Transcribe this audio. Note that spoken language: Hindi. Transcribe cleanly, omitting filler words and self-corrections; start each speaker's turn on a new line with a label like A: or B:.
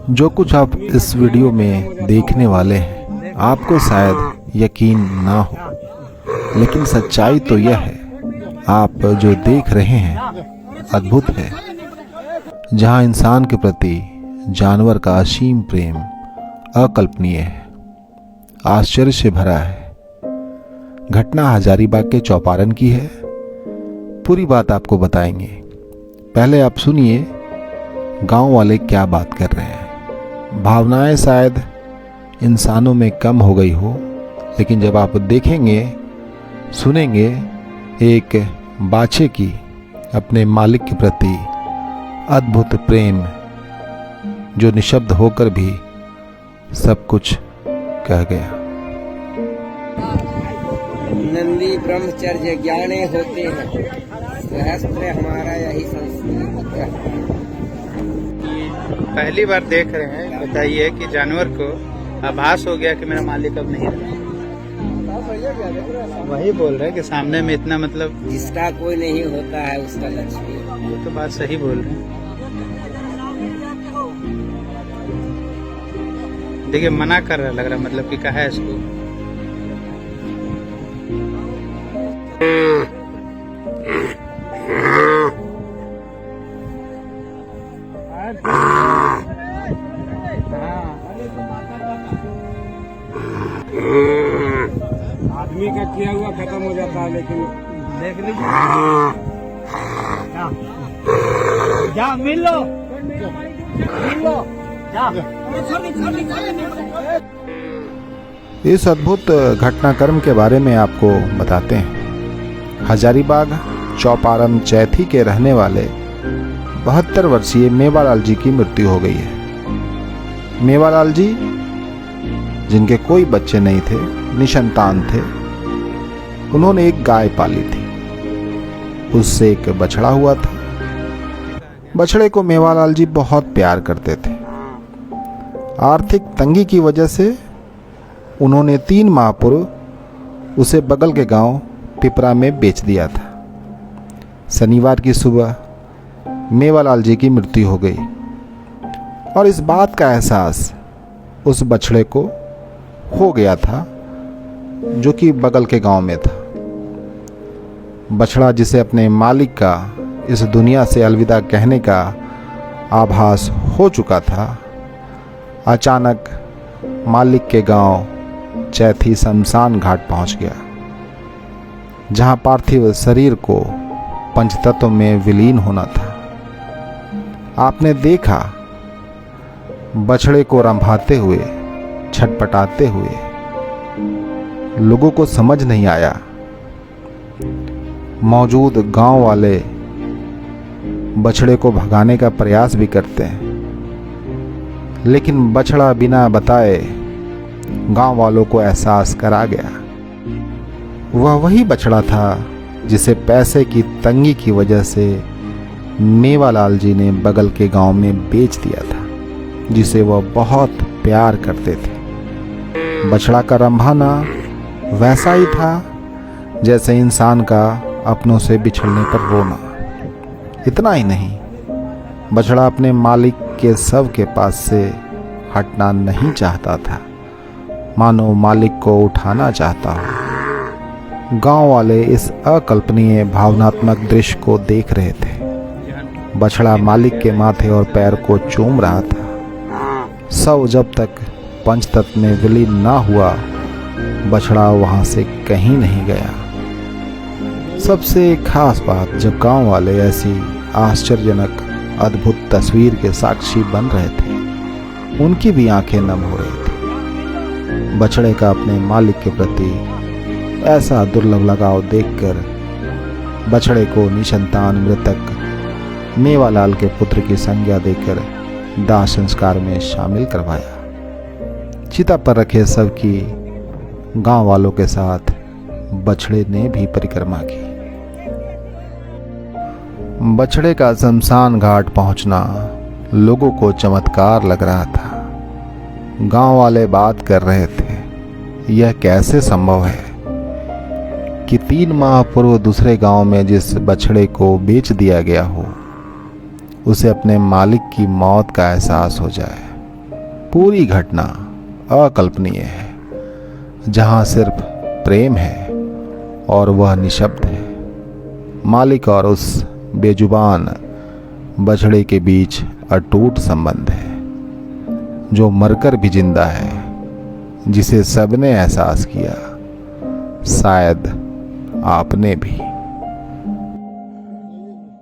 A: जो कुछ आप इस वीडियो में देखने वाले हैं आपको शायद यकीन ना हो, लेकिन सच्चाई तो यह है, आप जो देख रहे हैं अद्भुत है। जहां इंसान के प्रति जानवर का असीम प्रेम अकल्पनीय है, आश्चर्य से भरा है। घटना हजारीबाग के चौपारण की है। पूरी बात आपको बताएंगे। पहले आप सुनिए गांव वाले क्या बात कर रहे हैं। भावनाएं शायद इंसानों में कम हो गई हो, लेकिन जब आप देखेंगे सुनेंगे एक बाछे की अपने मालिक के प्रति अद्भुत प्रेम, जो निशब्द होकर भी सब कुछ कह गया।
B: नंदी ब्रह्मचर्य ज्ञाने होते हैं, सहस्त्र हमारा यही संस्कृत है।
C: पहली बार देख रहे हैं, बताइए कि जानवर को आभास हो गया कि मेरा मालिक अब नहीं रहा। वही बोल रहे हैं कि सामने में इतना, मतलब
B: जिसका कोई नहीं होता है उसका लक्ष्मी।
C: वो तो बात सही बोल रहे हैं। देखिए मना कर रहा लग रहा, मतलब कि कहा है इसको।
D: आदमी का किया हुआ खत्म हो जाता है, लेकिन देख लीजिए। जा मिल लो, जा।
A: इस अद्भुत घटनाक्रम के बारे में आपको बताते हैं। हजारीबाग चौपारण चैथी के रहने वाले 72 वर्षीय मेवालाल जी की मृत्यु हो गई है। मेवालाल जी, जिनके कोई बच्चे नहीं थे, निसंतान थे, उन्होंने एक गाय पाली थी। उससे एक बछड़ा हुआ था। बछड़े को मेवालाल जी बहुत प्यार करते थे। आर्थिक तंगी की वजह से उन्होंने 3 माह पूर्व उसे बगल के गांव पिपरा में बेच दिया था। शनिवार की सुबह मेवालाल जी की मृत्यु हो गई और इस बात का एहसास उस बछड़े को हो गया था जो कि बगल के गांव में था। बछड़ा जिसे अपने मालिक का इस दुनिया से अलविदा कहने का आभास हो चुका था, अचानक मालिक के गांव चैथी शमशान घाट पहुंच गया, जहां पार्थिव शरीर को पंचतत्व में विलीन होना था। आपने देखा बछड़े को रंभाते हुए, छटपटाते हुए। लोगों को समझ नहीं आया। मौजूद गांव वाले बछड़े को भगाने का प्रयास भी करते हैं, लेकिन बछड़ा बिना बताए गांव वालों को एहसास करा गया। वह वही बछड़ा था जिसे पैसे की तंगी की वजह से मेवालाल जी ने बगल के गांव में बेच दिया था, जिसे वह बहुत प्यार करते थे। बछड़ा का रंभाना वैसा ही था जैसे इंसान का अपनों से बिछड़ने पर रोना। इतना ही नहीं, बछड़ा अपने मालिक के शव के पास से हटना नहीं चाहता था, मानो मालिक को उठाना चाहता हो। गांव वाले इस अकल्पनीय भावनात्मक दृश्य को देख रहे थे। बछड़ा मालिक के माथे और पैर को चूम रहा था। शव जब तक पंचतत्व में विलीन ना हुआ, बछड़ा वहां से कहीं नहीं गया। सबसे खास बात, जब गांव वाले ऐसी आश्चर्यजनक अद्भुत तस्वीर के साक्षी बन रहे थे, उनकी भी आंखें नम हो रही थी। बछड़े का अपने मालिक के प्रति ऐसा दुर्लभ लगाव देखकर बछड़े को निसंतान मृतक मेवालाल के पुत्र की संज्ञा देकर दाह संस्कार में शामिल करवाया। चिता पर रखे शव की गांव वालों के साथ बछड़े ने भी परिक्रमा की। बछड़े का शमशान घाट पहुंचना लोगों को चमत्कार लग रहा था। गांव वाले बात कर रहे थे, यह कैसे संभव है कि 3 माह पूर्व दूसरे गांव में जिस बछड़े को बेच दिया गया हो, उसे अपने मालिक की मौत का एहसास हो जाए। पूरी घटना अकल्पनीय है, जहां सिर्फ प्रेम है और वह निशब्द है। मालिक और उस बेजुबान बछड़े के बीच अटूट संबंध है, जो मरकर भी जिंदा है, जिसे सबने एहसास किया, शायद आपने भी।